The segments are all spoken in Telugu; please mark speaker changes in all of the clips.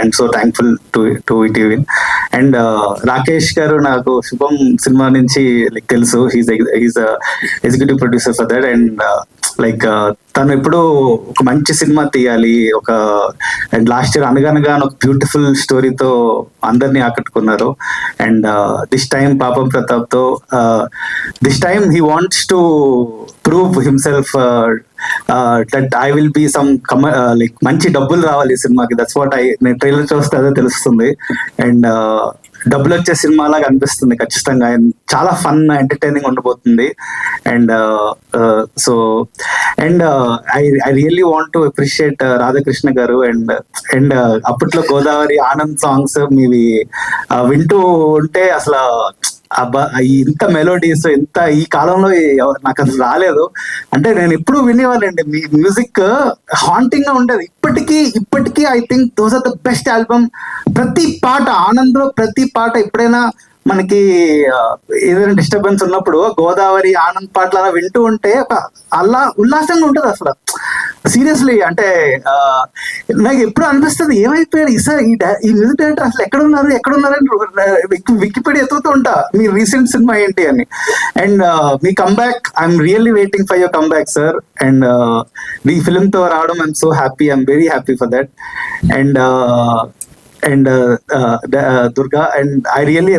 Speaker 1: I'm so thankful to ETV. And Rakesh గారు నాకు శుభం సినిమా నుంచి లైక్ తెలుసు, he's executive producer for that. And like తను ఎప్పుడు ఒక మంచి సినిమా తీయాలి, అండ్ లాస్ట్ ఇయర్ అనగనగా ఒక బ్యూటిఫుల్ స్టోరీతో అందరినీ ఆకట్టుకున్నారు. అండ్ దిస్ టైమ్ పాపం ప్రతాప్ తో this time he wants to prove himself that I will be some like మంచి డబ్బులు రావాలి ఈ సినిమాకి. దట్స్ వాట్ నేను ట్రైలర్ చూస్తే అదే తెలుస్తుంది. అండ్ డబ్బులు వచ్చే సినిమా లాగా అనిపిస్తుంది ఖచ్చితంగా. అండ్ చాలా ఫన్ ఎంటర్టైనింగ్ ఉండబోతుంది. And so and I really want to appreciate Radhakrishna గారు. అండ్ అప్పట్లో గోదావరి ఆనంద్ సాంగ్స్ మీవి వింటూ ఉంటే అసలు అబ్బా ఇంత మెలోడీస్ ఇంత ఈ కాలంలో నాకు అసలు రాలేదు. అంటే నేను ఎప్పుడు వినేవాళ్ళండి, మీ మ్యూజిక్ హాంటింగ్ గా ఉండేది. ఇప్పటికీ I think those are the best album. ప్రతి పాట ఆనంద్ లో, ప్రతి పాట ఎప్పుడైనా మనకి ఏదైనా డిస్టర్బెన్స్ ఉన్నప్పుడు గోదావరి ఆనంద్ పాటలు అలా వింటూ ఉంటే అలా ఉల్లాసంగా ఉంటుంది అసలు. సీరియస్లీ అంటే నాకు ఎప్పుడు అనిపిస్తుంది ఏమైపోయారు ఈ మ్యూజిక్ డైరెక్టర్ అసలు ఎక్కడున్నారని వికీపీడియా ఎత్తుతూ ఉంటా మీ రీసెంట్ సినిమా ఏంటి అని. And me comeback, I'm really waiting for your comeback sir. And me film తో రావడం I'm so happy, I'm very happy for that. And Durga, and I really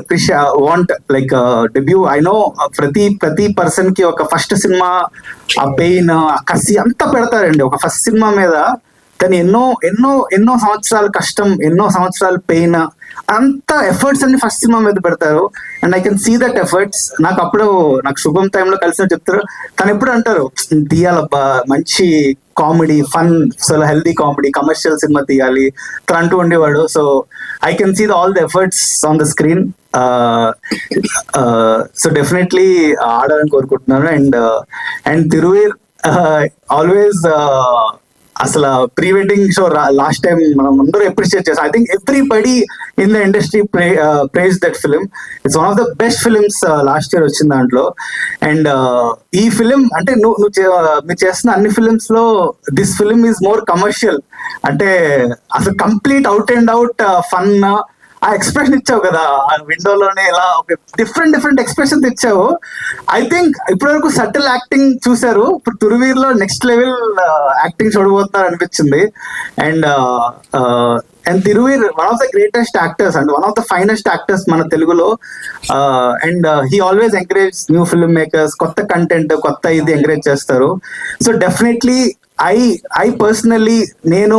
Speaker 1: want like debut. I know ప్రతి పర్సన్ కి ఒక ఫస్ట్ సినిమా ఆ పెయిన్ ఆ కసి అంతా పెడతారండి ఒక ఫస్ట్ సినిమా మీద. కానీ ఎన్నో సంవత్సరాల కష్టం, ఎన్నో సంవత్సరాల పెయిన్, అంత ఎఫర్ట్స్ అన్ని ఫస్ట్ సినిమా మీద పెడతారు. And I can see that efforts. నాకు శుభం టైంలో కలిసిన చెప్తారు, తను ఎప్పుడు అంటారు తీయాలబ్బా మంచి కామెడీ, ఫన్, అసలు హెల్దీ కామెడీ, కమర్షియల్ సినిమా తీయాలి తను అంటూ ఉండేవాడు. So I can see all the efforts on the screen. So definitely ఆడాలని కోరుకుంటున్నాను. అండ్ తిరువీర్ ఆల్వేస్ అసలు pre wedding show last time మనం అందరూ అప్రిషియేట్ చేస్తాం. I think everybody in the industry praise that film. It's one of the best films last year వచ్చిన దాంట్లో. అండ్ ఈ ఫిలిం అంటే మీరు చేస్తున్న అన్ని ఫిలిమ్స్ లో this film is more commercial. అంటే అసలు complete out and out fun. ఆ ఎక్స్ప్రెషన్ ఇచ్చావు కదా ఆ విండోలోనే, ఇలా డిఫరెంట్ ఎక్స్ప్రెషన్స్ ఇచ్చావు. ఐ థింక్ ఇప్పటి వరకు సటిల్ యాక్టింగ్ చూసారు, ఇప్పుడు తురువీర్ లో నెక్స్ట్ లెవెల్ యాక్టింగ్ చూడబోతున్నారు అనిపించింది. And Thiruveer one of the greatest actors and one of the finest actors మన తెలుగులో. And he always encourage new film makers, కొత్త కంటెంట్, కొత్త ఇది ఎంకరేజ్ చేస్తారు. సో డెఫినెట్లీ నేను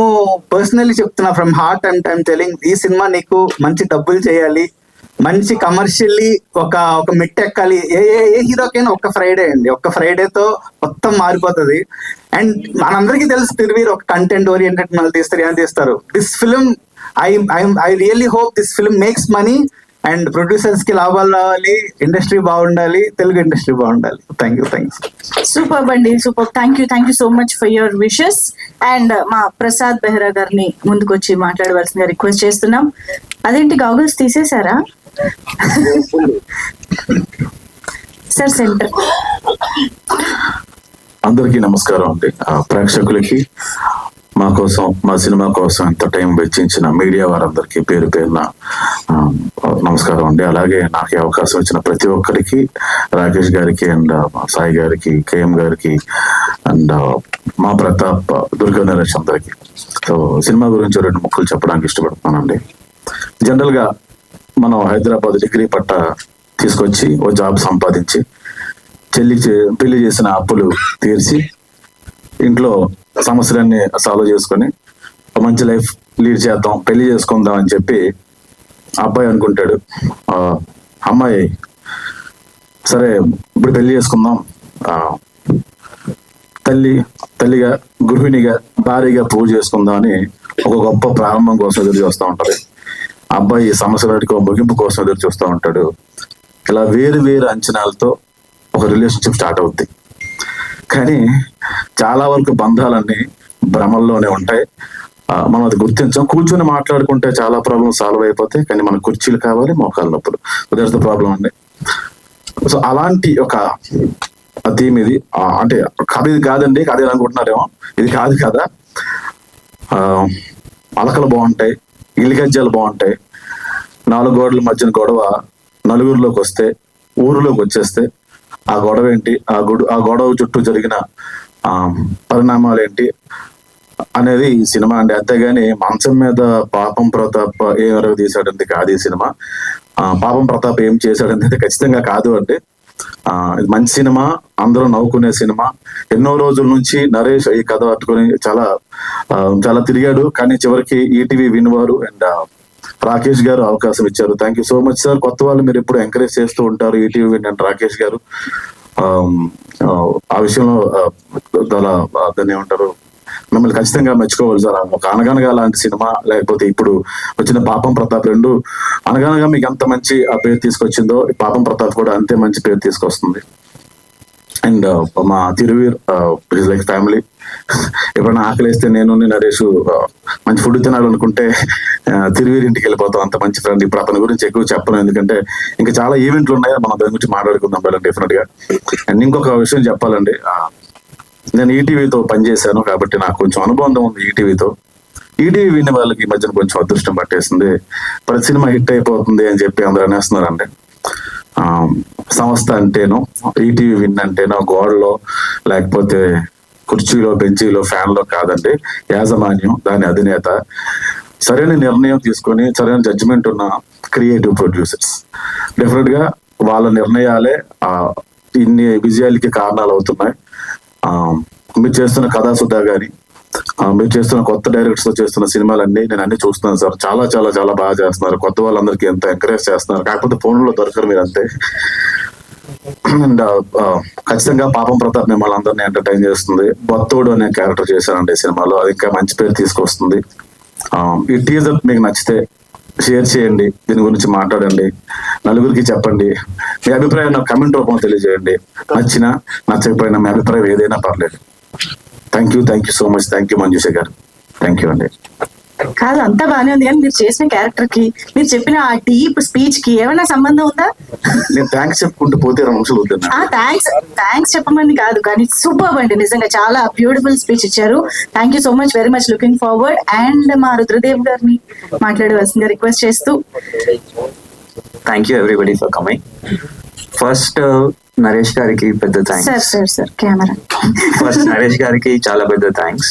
Speaker 1: పర్సనలీ చెప్తున్నా from heart and I'm telling, ఈ సినిమా నీకు మంచి డబ్బులు చేయాలి, మంచి కమర్షియల్లీ ఒక మెట్టు ఎక్కాలి. ఏ హీరోకైనా ఒక్క ఫ్రైడే అండి, ఒక్క ఫ్రైడేతో మొత్తం మారిపోతుంది. అండ్ మనందరికీ తెలుసు తిరువీర్ ఒక కంటెంట్ ఓరియంటెడ్ మళ్ళీ తీస్తారు. This film I really hope this film makes money and producers కి లాభాలు రావాలి, ఇండస్ట్రీ బాగుండాలి, తెలుగు ఇండస్ట్రీ బాగుండాలి. Thank you.
Speaker 2: సూపర్ అండి, super. Thank you so much for your wishes. And మా ప్రసాద్ బెహ్రా గారిని ముందుకు వచ్చి మాట్లాడవలసిందిగా రిక్వెస్ట్ చేస్తున్నాం. అదేంటి గాగుల్స్ తీసేశారా సార్? సెంటర్
Speaker 3: అందరికీ నమస్కారం అండి. ప్రేక్షకులకి, మా కోసం, మా సినిమా కోసం ఎంత టైం వెచ్చించిన మీడియా వారందరికీ పేరు పేరున నమస్కారం అండి. అలాగే నాకు అవకాశం ఇచ్చిన ప్రతి ఒక్కరికి, రాకేష్ గారికి అండ్ సాయి గారికి, కేఎం గారికి అండ్ మా ప్రతాప్, దుర్గా నరేష్ అందరికి. సో సినిమా గురించి 2 ముక్కలు చెప్పడానికి ఇష్టపడుతున్నానండి. జనరల్ గా మనం హైదరాబాద్ డిగ్రీ పట్ట తీసుకొచ్చి ఓ జాబ్ సంపాదించి పెళ్లి చేసిన అప్పులు తీర్చి ఇంట్లో సమస్యలన్నీ సాల్వ్ చేసుకొని మంచి లైఫ్ లీడ్ చేద్దాం, పెళ్లి చేసుకుందాం అని చెప్పి అబ్బాయి అనుకుంటాడు. అమ్మాయి సరే ఇప్పుడు పెళ్లి చేసుకుందాం, తల్లిగా, గృహిణిగా, భార్యగా పూజ చేసుకుందాం అని ఒక గొప్ప ప్రారంభం కోసం ఎదురు చూస్తూ ఉంటారు. అబ్బాయి సమస్యలకి ముగింపు కోసం ఎదురు చూస్తూ ఉంటాడు. ఇలా వేరు అంచనాలతో ఒక రిలేషన్షిప్ స్టార్ట్ అవుద్ది. కానీ చాలా వరకు బంధాలన్నీ భ్రమల్లోనే ఉంటాయి. మనం అది గుర్తించాం. కూర్చొని మాట్లాడుకుంటే చాలా ప్రాబ్లమ్స్ సాల్వ్ అయిపోతాయి. కానీ మనకు కుర్చీలు కావాలి, మోకాళ్ళ నొప్పులు, దట్స్ ద ప్రాబ్లం అండి. సో అలాంటి ఒక థీమ్ ఇది. అంటే కథ ఇది కాదండి, కథ అనుకుంటున్నారేమో, ఇది కాదు కదా. అలకలు బాగుంటాయి, ఇలిగజ్జాలు బాగుంటాయి. 4 గోడల మధ్యన గొడవ నలుగురిలోకి వస్తే, ఊరిలోకి వచ్చేస్తే ఆ గొడవ ఏంటి, ఆ గొడవ చుట్టూ జరిగిన పరిణామాలు ఏంటి అనేది ఈ సినిమా అండి. అంతేగాని మంచం మీద పాపం ప్రతాప్ ఏం వరకు తీసాడంటే కాదు ఈ సినిమా. పాపం ప్రతాప్ ఏం చేశాడనేది ఖచ్చితంగా కాదు అండి. ఇది మంచి సినిమా, అందరూ నవ్వుకునే సినిమా. ఎన్నో రోజుల నుంచి నరేష్ ఈ కథ పట్టుకొని చాలా తిరిగాడు, కానీ చివరికి ఈటీవీ వినివారు అండ్ రాకేష్ గారు అవకాశం ఇచ్చారు. Thank you so much sir. కొత్త వాళ్ళు మీరు ఎప్పుడు ఎంకరేజ్ చేస్తూ ఉంటారు ఈటీవీ విన్ అండ్ రాకేష్ గారు. ఆ విషయంలో దాన్ని ఏమంటారు, మిమ్మల్ని ఖచ్చితంగా మెచ్చుకోవాలి సార్. ఒక అనగనగా లాంటి సినిమా, లేకపోతే ఇప్పుడు వచ్చిన పాపం ప్రతాప్, రెండు అనగనగా మీకు ఎంత మంచి ఆ పేరు తీసుకొచ్చిందో పాపం ప్రతాప్ కూడా అంతే మంచి పేరు తీసుకొస్తుంది. అండ్ మా తిరువీర్ లైక్ ఫ్యామిలీ. ఎప్పుడైనా ఆకలిస్తే నేను నరేష్ మంచి ఫుడ్ తినాలనుకుంటే తిరువీర్ ఇంటికి వెళ్ళిపోతాం, అంత మంచి ఫ్రెండ్. ఇప్పుడు అతని గురించి ఎక్కువ చెప్పను, ఎందుకంటే ఇంకా చాలా ఈవెంట్లు ఉన్నాయి, మనం దాని గురించి మాట్లాడుకుందాం డెఫినెట్ గా. అండ్ ఇంకొక విషయం చెప్పాలండి, నేను ఈటీవీతో పనిచేశాను కాబట్టి నాకు కొంచెం అనుబంధం ఉంది ఈటీవీతో. ఈటీవీ విన్న వాళ్ళకి ఈ మధ్యన కొంచెం అదృష్టం పట్టేసింది. ప్రతి సినిమా హిట్ అయిపోతుంది అని చెప్పి అందరూ అనేస్తున్నారండి. సంస్థ అంటేనో, ఈటీవీ విన్ అంటేనో గోడలో లేకపోతే కుర్చీలో, బెంచీలో, ఫ్యాన్లో కాదండి, యాజమాన్యం, దాని అధినేత, సరైన నిర్ణయం తీసుకొని సరైన జడ్జిమెంట్ ఉన్న క్రియేటివ్ ప్రొడ్యూసర్స్. డెఫినెట్ గా వాళ్ళ నిర్ణయాలే ఇన్ని విజయాలకి కారణాలు అవుతున్నాయి. మీరు చేస్తున్న కథాసుధా గాని, మీరు చేస్తున్న కొత్త డైరెక్టర్స్ తో చేస్తున్న సినిమాలన్నీ నేను అన్ని చూస్తున్నాను సార్. చాలా చాలా చాలా బాగా చేస్తున్నారు. కొత్త వాళ్ళందరికీ ఎంత ఎంకరేజ్ చేస్తున్నారు, కాకపోతే ఫోన్లో దొరకరు మీరు అంతే. అండ్ ఖచ్చితంగా పాపం ప్రతాప్ మిమ్మల్ని అందరినీ ఎంటర్టైన్ చేస్తుంది. బత్తోడు అనే క్యారెక్టర్ చేశారండి ఈ సినిమాలో, అది ఇంకా మంచి పేరు తీసుకొస్తుంది. ఈ టీజర్ మీకు నచ్చితే షేర్ చేయండి, దీని గురించి మాట్లాడండి, నలుగురికి చెప్పండి. మీ అభిప్రాయం నాకు కమెంట్ రూపంలో తెలియజేయండి. నచ్చినా నచ్చకపోయినా మీ అభిప్రాయం ఏదైనా పర్లేదు. Thank you so much. Thank you Manjusha garu. Thank you అండి.
Speaker 2: కాదు, అంతా బానే ఉంది, కానీ మీరు చేసిన క్యారెక్టర్ కి, మీరు చెప్పిన ఆ డీప్ స్పీచ్ కి ఏమైనా సంబంధం ఉందా?
Speaker 3: నేను థ్యాంక్స్ చెప్పుకుంటూ పోతే 2 నిమిషాలు అవుతుంది.
Speaker 2: థ్యాంక్స్ చెప్పమని కాదు, కానీ సూపర్ అండి, నిజంగా చాలా బ్యూటిఫుల్ స్పీచ్ ఇచ్చారు. Thank you so much, very much looking forward. And మా రుద్రదేవ్ గారిని మాట్లాడవలసిందిగా రిక్వెస్ట్ చేస్తూ.
Speaker 4: Thank you everybody for coming. First Naresh గారికి పెద్ద thanks.
Speaker 2: Sir camera.
Speaker 4: First Naresh గారికి చాలా పెద్ద థ్యాంక్స్.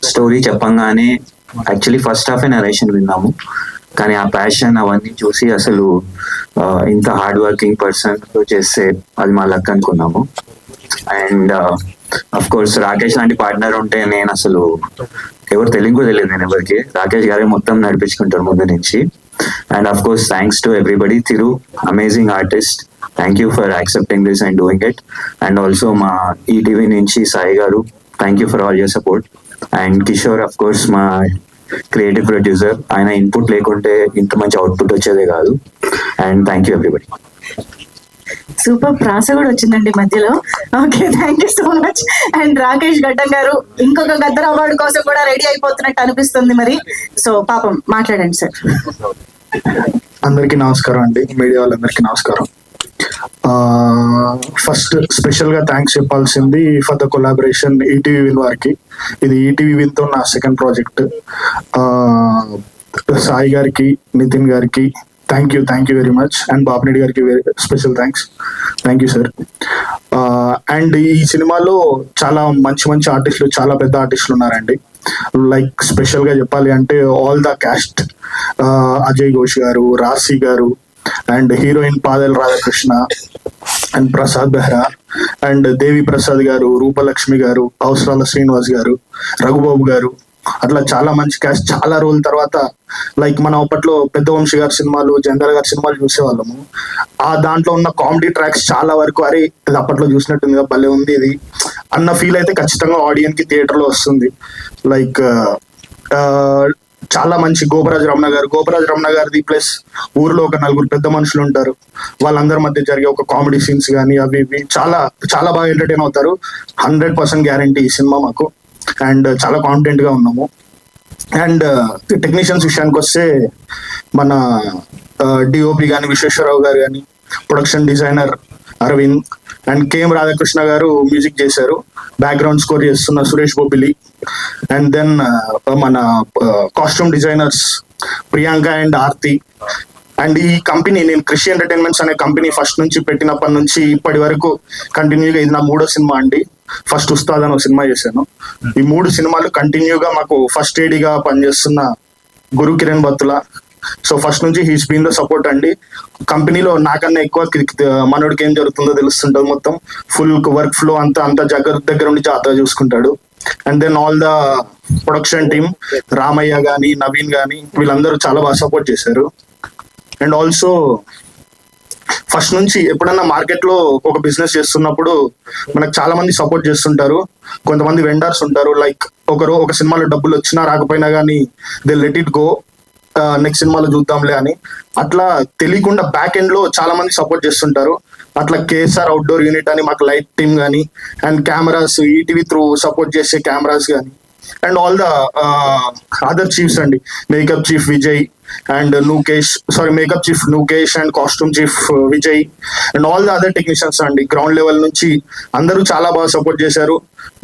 Speaker 4: స్టోరీ చెప్పంగానే యాక్చువల్లీ ఫస్ట్ హాఫ్ నరేషన్ విన్నాము, కానీ ఆ ప్యాషన్ అవన్నీ చూసి అసలు ఇంత హార్డ్ వర్కింగ్ పర్సన్ చేస్తే అది మా లక్ అనుకున్నాము. అండ్ అఫ్ కోర్స్ రాకేష్ లాంటి పార్ట్నర్ ఉంటే నేను అసలు ఎవరు తెలియదు నేను ఎవరికి, రాకేష్ గారే మొత్తం నడిపించుకుంటారు ముందు నుంచి. And of course thanks to everybody. Thiru amazing artist, thank you for accepting this and doing it. And also మా ఈటీవీ నుంచి సాయి గారు, thank you for all your support. And Kishore of course మా క్రియేటివ్ ప్రొడ్యూసర్, ఆయన ఇన్పుట్ లేకుంటే ఇంత మంచి అవుట్పుట్ వచ్చేదే కాదు. And thank you everybody.
Speaker 2: Super ప్రాస కూడా వచ్చిందండి మధ్యలో. Okay, thank you so much. And Rakesh Gaddam గారు ఇంకొక గద్దర్ అవార్డు కోసం కూడా రెడీ అయిపోతున్నట్టు అనిపిస్తుంది మరి. సో పాపం మాట్లాడండి సార్.
Speaker 5: అందరికీ నమస్కారం అండి, మీడియా వాళ్ళందరికీ నమస్కారం. ఫస్ట్ స్పెషల్ గా థ్యాంక్స్ చెప్పాల్సింది for the collaboration ETV win వారికి. ఇది ఈటీవీ విన్ తో నా సెకండ్ ప్రాజెక్ట్. సాయి గారికి, నితిన్ గారికి thank you very much. And Bapireddy గారికి special thanks. Thank you sir. And ఈ సినిమాలో చాలా మంచి ఆర్టిస్టులు, చాలా పెద్ద ఆర్టిస్టులు ఉన్నారండి. లైక్ స్పెషల్ గా చెప్పాలి అంటే all the cast, Ajay Ghosh garu, Rashi garu, and heroine Padal Radhakrishna, and Prasad Behra, and Devi Prasad garu, Rupalakshmi గారు, అవసరాల శ్రీనివాస్ గారు, రఘుబాబు గారు, అట్లా చాలా మంచి క్యాస్ట్. చాలా రోజుల తర్వాత లైక్ మనం అప్పట్లో పెద్ద వంశీ గారి సినిమాలు, జంగాల గారి సినిమాలు చూసేవాళ్ళము. ఆ దాంట్లో ఉన్న కామెడీ ట్రాక్స్ చాలా వరకు అరే ఇది అప్పట్లో చూసినట్టుంది, భలే ఉంది ఇది అన్న ఫీల్ అయితే ఖచ్చితంగా ఆడియన్స్ కి థియేటర్ లో వస్తుంది. లైక్ చాలా మంచి గోపరాజ్ రమణ గారిది, ప్లస్ ఊర్లో ఒక 4 పెద్ద మనుషులు ఉంటారు, వాళ్ళందరి మధ్య జరిగే ఒక కామెడీ సీన్స్ కానీ అవి ఇవి చాలా చాలా బాగా ఎంటర్టైన్ అవుతారు. 100% గ్యారంటీ ఈ సినిమా మాకు. అండ్ చాలా కాన్ఫిడెంట్ గా ఉన్నాము. అండ్ టెక్నీషియన్స్ విషయానికి వస్తే మన డిఓపి కానీ విశ్వేశ్వరరావు గారు కానీ, production designer Aravind, and KM Radhakrishna గారు మ్యూజిక్ చేశారు, బ్యాక్గ్రౌండ్ స్కోర్ చేస్తున్న సురేష్ బొబ్బిలి, అండ్ దెన్ మన costume designers Priyanka and Aarti. And ఈ కంపెనీ, నేను కృషి ఎంటర్టైన్మెంట్స్ అనే కంపెనీ ఫస్ట్ నుంచి పెట్టినప్పటి నుంచి ఇప్పటి వరకు కంటిన్యూగా, ఇది నా 3వ సినిమా అండి. ఫస్ట్ ఉస్తాద్ అని ఒక సినిమా చేశాను. ఈ 3 సినిమాలు కంటిన్యూగా మాకు ఫస్ట్ ఏడీగా పనిచేస్తున్న గురు కిరణ్ బత్తుల. సో ఫస్ట్ నుంచి హీస్ బీన్ ద సపోర్ట్ అండి. కంపెనీలో నాకన్నా ఎక్కువ మనోడికి ఏం జరుగుతుందో తెలుస్తుంటుంది. మొత్తం ఫుల్ వర్క్ ఫ్లో అంతా దగ్గర ఉండి జాగ్రత్తగా చూసుకుంటాడు. And then all the production team, Ramayya గాని, నవీన్ గాని, వీళ్ళందరూ చాలా బాగా సపోర్ట్ చేశారు. అండ్ ఆల్సో ఫస్ట్ నుంచి ఎప్పుడన్నా మార్కెట్ లో ఒక బిజినెస్ చేస్తున్నప్పుడు మనకు చాలా మంది సపోర్ట్ చేస్తుంటారు. కొంతమంది వెండర్స్ ఉంటారు, లైక్ ఒక సినిమాలో డబ్బులు వచ్చినా రాకపోయినా కానీ they let it go, next సినిమాలో చూద్దాంలే అని. అట్లా తెలియకుండా బ్యాక్ ఎండ్ లో చాలా మంది సపోర్ట్ చేస్తుంటారు. అట్లా కేఎస్ఆర్ అవుట్డోర్ యూనిట్ అని మాకు లైట్ టీమ్ కానీ, and cameras ETV through support చేసే కెమెరాస్ కానీ, and all the other chiefs అండి, makeup chief Vijay and makeup chief Nukesh and costume chief Vijay and all the other technicians అండి. గ్రౌండ్ లెవెల్ నుంచి అందరూ చాలా బాగా సపోర్ట్ చేశారు.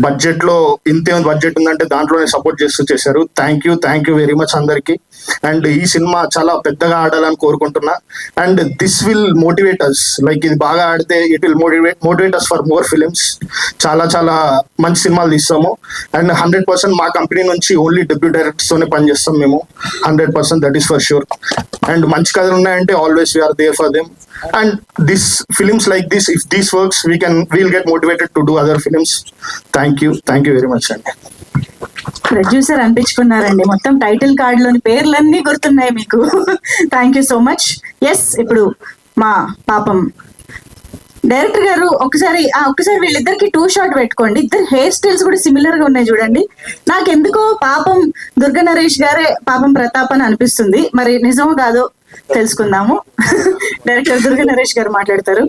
Speaker 5: బడ్జెట్ లో ఇంతే బడ్జెట్ ఉందంటే దాంట్లోనే సపోర్ట్ చేశారు. థ్యాంక్ యూ వెరీ మచ్ అందరికి. అండ్ ఈ సినిమా చాలా పెద్దగా ఆడాలని కోరుకుంటున్నా. And this will motivate us, like ఇది బాగా ఆడితే it will motivate us for more films. చాలా మంచి సినిమాలు తీస్తాము. అండ్ 100% మా కంపెనీ నుంచి ఓన్లీ డెబ్యూ డైరెక్టర్స్ తోనే పనిచేస్తాం మేము. 100% that is for sure. And మంచి కథలు ఉన్నాయంటే always we're there for them. And this films like this, if this works we'll get motivated to do other films. Thank you very much అండి.
Speaker 2: ప్రొడ్యూసర్ అనిపించుకున్నారండి, మొత్తం టైటిల్ కార్డ్ లోని పేర్లన్నీ గుర్తున్నాయి మీకు. Thank you so much. Yes, ఇప్పుడు మా పాపం డైరెక్టర్ గారు ఒకసారి వీళ్ళిద్దరికి 2 షాట్ పెట్టుకోండి. ఇద్దరు హెయిర్ స్టైల్స్ కూడా సిమిలర్ గా ఉన్నాయి చూడండి. నాకెందుకో పాపం దుర్గా నరేష్ గారే పాపం ప్రతాప్ అని అనిపిస్తుంది. మరి నిజమో కాదో తెలుసుకుందాము. డైరెక్టర్ దుర్గా నరేష్ గారు మాట్లాడతారు.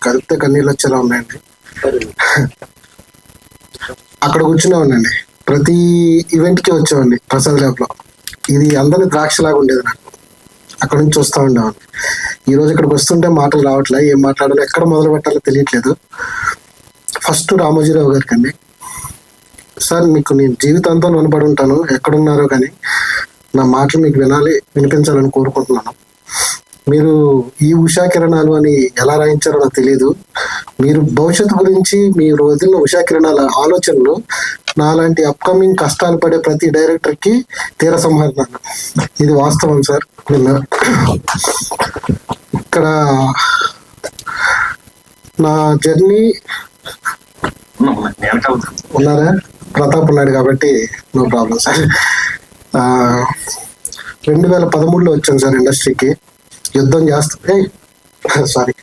Speaker 6: కడితే కన్నీళ్ళు వచ్చేలా ఉన్నాయండి. అక్కడ కూర్చునే ఉండండి, ప్రతి ఈవెంట్ కి వచ్చేవాడిని ప్రసాద్ ల్యాబ్ లో. ఇది అందరిని ద్రాక్షలాగా ఉండేది నాకు. అక్కడ నుంచి వస్తూ ఉండేవాడిని. ఈ రోజు ఇక్కడికి వస్తుంటే మాటలు రావట్లే, ఏం మాట్లాడాలో ఎక్కడ మొదలు పెట్టాలో తెలియట్లేదు. ఫస్ట్ రామోజీరావు గారికి అండి, సార్ మీకు నేను జీవితాంతం రుణపడి ఉంటాను, ఎక్కడున్నారో కానీ నా మాటలు మీకు వినిపించాలని కోరుకుంటున్నాను. మీరు ఈ ఉషా కిరణాలు అని ఎలా రాయించారో నాకు తెలియదు. మీరు భవిష్యత్తు గురించి మీరు వదిలిన ఉషా కిరణాల ఆలోచనలు నాలాంటి అప్కమింగ్ కష్టాలు పడే ప్రతి డైరెక్టర్ కి తీర సంహరణ. ఇది వాస్తవం సార్. ఇక్కడ నా జర్నీ ఉన్నారా, ప్రతాప్ ఉన్నాడు కాబట్టి నో ప్రాబ్లం సార్. 2013లో వచ్చాను సార్ ఇండస్ట్రీకి. యుద్ధం చేస్తే సారీ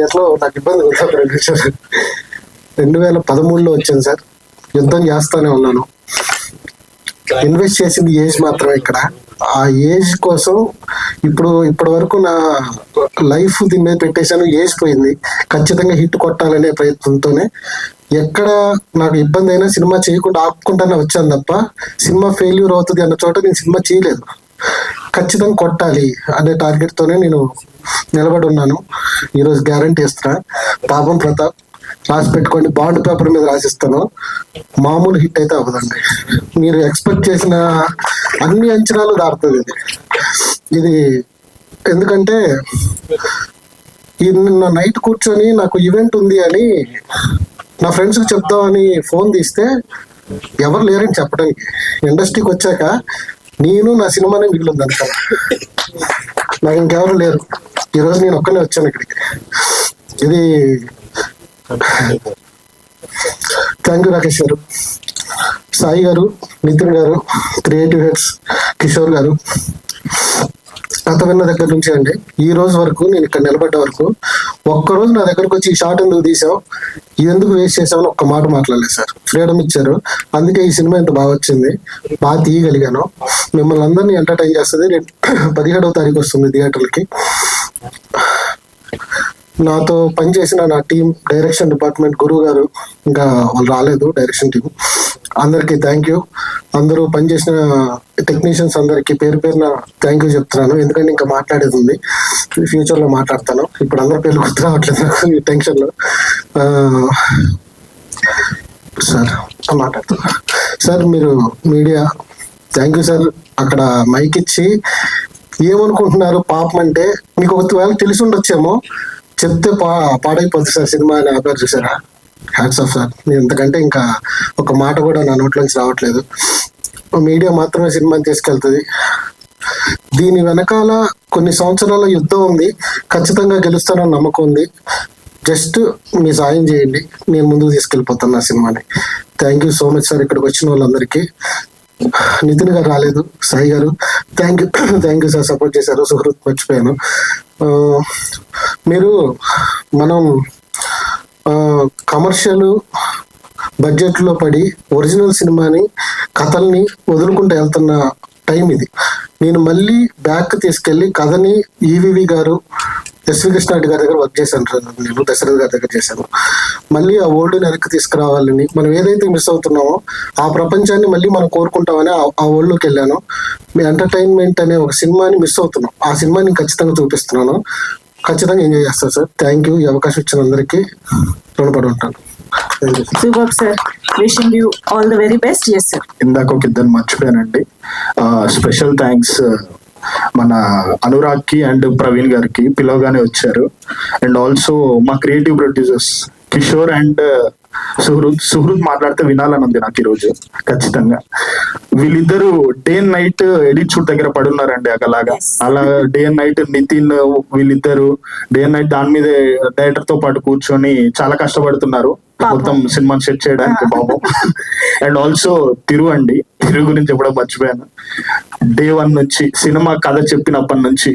Speaker 6: ఎట్లా నాకు ఇబ్బంది అవుతుంది. 2013లో వచ్చాను సార్. యుద్ధం చేస్తానే ఉన్నాను. ఇన్వెస్ట్ చేసింది ఏజ్ మాత్రమే ఇక్కడ. ఆ ఏజ్ కోసం ఇప్పటి వరకు నా లైఫ్ దీని మీద పెట్టేశాను. ఏజ్ పోయింది, ఖచ్చితంగా హిట్ కొట్టాలనే ప్రయత్నంతోనే. ఎక్కడ నాకు ఇబ్బంది అయినా సినిమా చేయకుండా ఆపుకుంటానే వచ్చాను తప్ప సినిమా ఫెయిల్యూర్ అవుతుంది అన్న చోట నేను సినిమా చేయలేదు. ఖచ్చితంగా కొట్టాలి అనే టార్గెట్ తోనే నేను నిలబడి ఉన్నాను. ఈరోజు గ్యారంటీ ఇస్తున్నా. పాపం ప్రతాప్ రాసి పెట్టుకోండి, బాండ్ పేపర్ మీద రాసిస్తాను. మామూలు హిట్ అయితే అవ్వదండి. మీరు ఎక్స్పెక్ట్ చేసిన అన్ని అంచనాలు దాటుతుంది ఇది. ఎందుకంటే నిన్న నైట్ కూర్చొని నాకు ఈవెంట్ ఉంది అని నా ఫ్రెండ్స్కి చెప్దామని ఫోన్ తీస్తే ఎవరు లేరని చెప్పడానికి. ఇండస్ట్రీకి వచ్చాక నేను నా సినిమానే మిగిలింది అంతా. నాకు ఇంకెవరు లేరు. ఈరోజు నేను ఒక్కనే వచ్చాను ఇక్కడికి. ఇది థ్యాంక్ యూ రాకేష్ గారు, సాయి గారు, నితిన్ గారు, క్రియేటివ్ హెడ్స్, కిషోర్ గారు. కథ విన్న దగ్గర నుంచి అండి ఈ రోజు వరకు, నేను ఇక్కడ నిలబడ్డ వరకు ఒక్కరోజు నా దగ్గరకు వచ్చి ఈ షాట్ ఎందుకు తీసావు, ఇది ఎందుకు వేస్ట్ చేసామని ఒక్క మాట మాట్లాడలేదు సార్. ఫ్రీడమ్ ఇచ్చారు, అందుకే ఈ సినిమా ఇంత బాగా వచ్చింది, బాగా తీయగలిగాను. మిమ్మల్ని అందరినీ ఎంటర్టైన్ చేస్తుంది. 17వ తారీఖు వస్తుంది థియేటర్లకి. నాతో పనిచేసిన నా టీం, డైరెక్షన్ డిపార్ట్మెంట్, గురువు గారు, ఇంకా వాళ్ళు రాలేదు డైరెక్షన్ టీం, అందరికీ థ్యాంక్ యూ. అందరూ పనిచేసిన టెక్నీషియన్స్ అందరికీ పేరు పేరున థ్యాంక్ యూ చెప్తున్నాను. ఎందుకంటే ఇంకా మాట్లాడేది ఉంది, ఫ్యూచర్లో మాట్లాడతాను. ఇప్పుడు అందరి పేర్లు గుర్తు రావట్లేదు నాకు ఈ టెన్షన్లో. సార్ మాట్లాడుతున్నా. సార్ మీరు మీడియా, థ్యాంక్ యూ సార్. అక్కడ మైక్ ఇచ్చి ఏమనుకుంటున్నారు పాపం అంటే మీకు ఒకవేళ తెలిసి ఉండొచ్చేమో, చెప్తే పాడైపోతుంది సార్ సినిమా అని ఆపారు చూసారా. Hats off sir. నేను ఇంతకంటే ఇంకా ఒక మాట కూడా నా నోట్లోంచి రావట్లేదు. మీడియా మాత్రమే సినిమాని తీసుకెళ్తుంది. దీని వెనకాల కొన్ని సంవత్సరాల యుద్ధం ఉంది. ఖచ్చితంగా గెలుస్తానని నమ్మకం ఉంది. జస్ట్ మీ సాయం చేయండి, నేను ముందుకు తీసుకెళ్ళిపోతాను నా సినిమాని. Thank you so much sir. ఇక్కడికి వచ్చిన వాళ్ళందరికీ. నితిన్ గారు రాలేదు, సాయి గారు థ్యాంక్ యూ సార్, సపోర్ట్ చేశారు. సుహృత్ మర్చిపోయాను. మీరు మనం కమర్షియల్ బడ్జెట్లో పడి ఒరిజినల్ సినిమాని, కథల్ని వదులుకుంటూ వెళ్తున్న టైం ఇది. నేను మళ్ళీ బ్యాక్ తీసుకెళ్ళి కథని ఈవివి గారు, ఎస్వి కృష్ణారెడ్డి గారి దగ్గర వర్క్ చేశాను. నేను దశరథ్ గారి దగ్గర చేశాను. మళ్ళీ ఆ ఓల్డ్ వెనక్కి తీసుకురావాలని, మనం ఏదైతే మిస్ అవుతున్నామో ఆ ప్రపంచాన్ని మళ్ళీ మనం కోరుకుంటామని ఆ ఓల్డ్లోకి వెళ్ళాను. మీ ఎంటర్టైన్మెంట్ అనే ఒక సినిమాని మిస్ అవుతున్నాం. ఆ సినిమాని ఖచ్చితంగా చూపిస్తున్నాను. ఖచ్చితంగా ఎంజాయ్ చేస్తాను సార్. Thank you. ఈ అవకాశం ఇచ్చిన అందరికీ రుణపడి ఉంటాను.
Speaker 2: Super sir, wishing you all the very best. Yes sir.
Speaker 5: ఇందాక ఒక ఇద్దరు మర్చిపోయానండి. స్పెషల్ థ్యాంక్స్ మన అనురాగ్కి అండ్ ప్రవీణ్ గారికి, పిలవగానే వచ్చారు. అండ్ ఆల్సో మా క్రియేటివ్ ప్రొడ్యూసర్స్ కిషోర్ అండ్ సుహృద్ మాట్లాడితే వినాలని ఉంది నాకు ఈరోజు ఖచ్చితంగా. వీళ్ళిద్దరు day and night edit shoot దగ్గర పడున్నారండి. అలా డే అండ్ నైట్ నితిన్, వీళ్ళిద్దరు డే అండ్ నైట్ దాని మీద డైరెక్టర్ తో పాటు కూర్చొని చాలా కష్టపడుతున్నారు మొత్తం సినిమాని సెట్ చేయడానికి పాపం. అండ్ ఆల్సో తిరు గురించి ఎప్పుడో మర్చిపోయాను. డే 1 నుంచి సినిమా కథ చెప్పినప్పటి నుంచి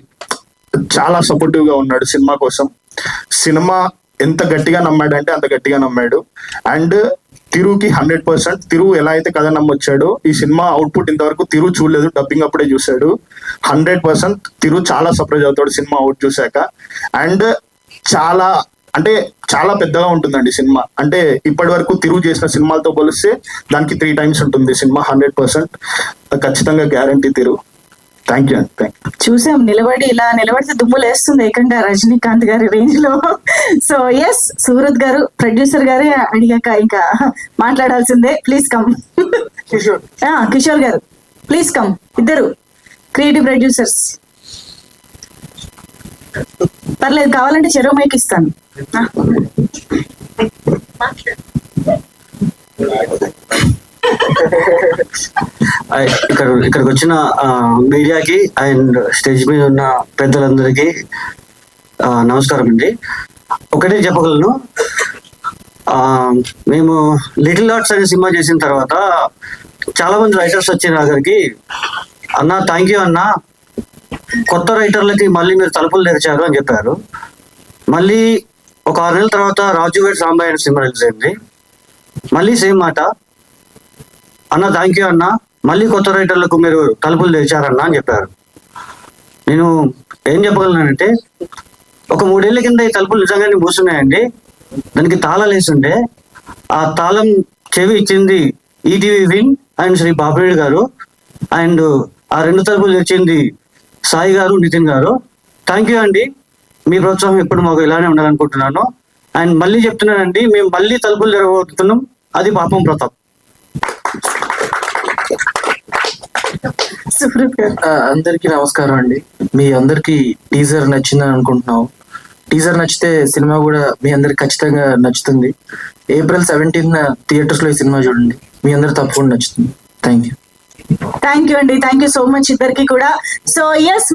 Speaker 5: చాలా సపోర్టివ్ గా ఉన్నాడు సినిమా కోసం. సినిమా ఎంత గట్టిగా నమ్మాడంటే అంత గట్టిగా నమ్మాడు. అండ్ తిరుకి 100%, తిరు ఎలా అయితే కథ నమ్మొచ్చాడో ఈ సినిమా అవుట్పుట్ ఇంతవరకు తిరు చూడలేదు, డబ్బింగ్ అప్పుడే చూశాడు. 100% తిరు చాలా సర్ప్రైజ్ అవుతాడు సినిమా అవుట్ చూశాక. అండ్ చాలా పెద్దగా ఉంటుందండి సినిమా. అంటే ఇప్పటి వరకు తిరు చేసిన సినిమాలతో పోలిస్తే దానికి 3 times ఉంటుంది సినిమా. 100% ఖచ్చితంగా గ్యారంటీ తిరు. థ్యాంక్ యూ అండి.
Speaker 2: చూసాం, నిలబడితే దుమ్ము లేస్తుంది ఏకంగా రజనీకాంత్ గారి రేంజ్ లో. సో ఎస్, సూరత్ గారు ప్రొడ్యూసర్ గారే అడిగాక ఇంకా మాట్లాడాల్సిందే. Please come. Kishore garu please come. ఇద్దరు క్రియేటివ్ ప్రొడ్యూసర్స్. పర్లేదు, కావాలంటే చెరో మైక్ ఇస్తాను.
Speaker 7: ఇక్కడికి వచ్చిన మీడియాకి అండ్ స్టేజ్ మీద ఉన్న పెద్దలందరికీ నమస్కారం అండి. ఒకటే చెప్పగలను, మేము లిటిల్ ఆర్ట్స్ అనే సినిమా చేసిన తర్వాత చాలా మంది రైటర్స్ వచ్చి నా దగ్గరికి, అన్న థ్యాంక్ యూ అన్న, కొత్త రైటర్లకి మళ్ళీ మీరు తలుపులు తెరిచారు అని చెప్పారు. మళ్ళీ ఒక 6 నెలల తర్వాత రాజు వేడ్ సాంబాయి సినిమా రిలీజ్ అయింది. మళ్ళీ సేమ్ మాట, అన్న థ్యాంక్ యూ అన్న, మళ్ళీ కొత్త రైటర్లకు మీరు తలుపులు తెరిచారన్నా అని చెప్పారు. నేను ఏం చెప్పగలనంటే, ఒక 3 ఏళ్ల కింద ఈ తలుపులు నిజంగానే మూసున్నాయండి. దానికి తాళాలు వేస్తుంటే ఆ తాళం చెవి ఇచ్చింది ETV win and Shri Bapireddy గారు. అండ్ ఆ 2 తలుపులు తెచ్చింది సాయి గారు, నితిన్ గారు. థ్యాంక్ యూ అండి. మీ ప్రోత్సాహం ఎప్పుడు మాకు ఇలానే ఉండాలనుకుంటున్నాను. అండ్ మళ్ళీ చెప్తున్నానండి, మేము మళ్ళీ తలుపులు తెరవబోతున్నాం. అది పాపం ప్రతాప్.
Speaker 8: అందరికీ నమస్కారం అండి. మీ అందరికి టీజర్ నచ్చిందని అనుకుంటున్నాం. టీజర్ నచ్చితే సినిమా కూడా మీ అందరికి ఖచ్చితంగా నచ్చుతుంది. April 17th థియేటర్స్ లో ఈ సినిమా చూడండి, మీ అందరికి తప్పకుండా నచ్చుతుంది. థ్యాంక్ యూ
Speaker 2: అండి. థ్యాంక్ యూ సో మచ్ ఇద్దరికి కూడా. So yes.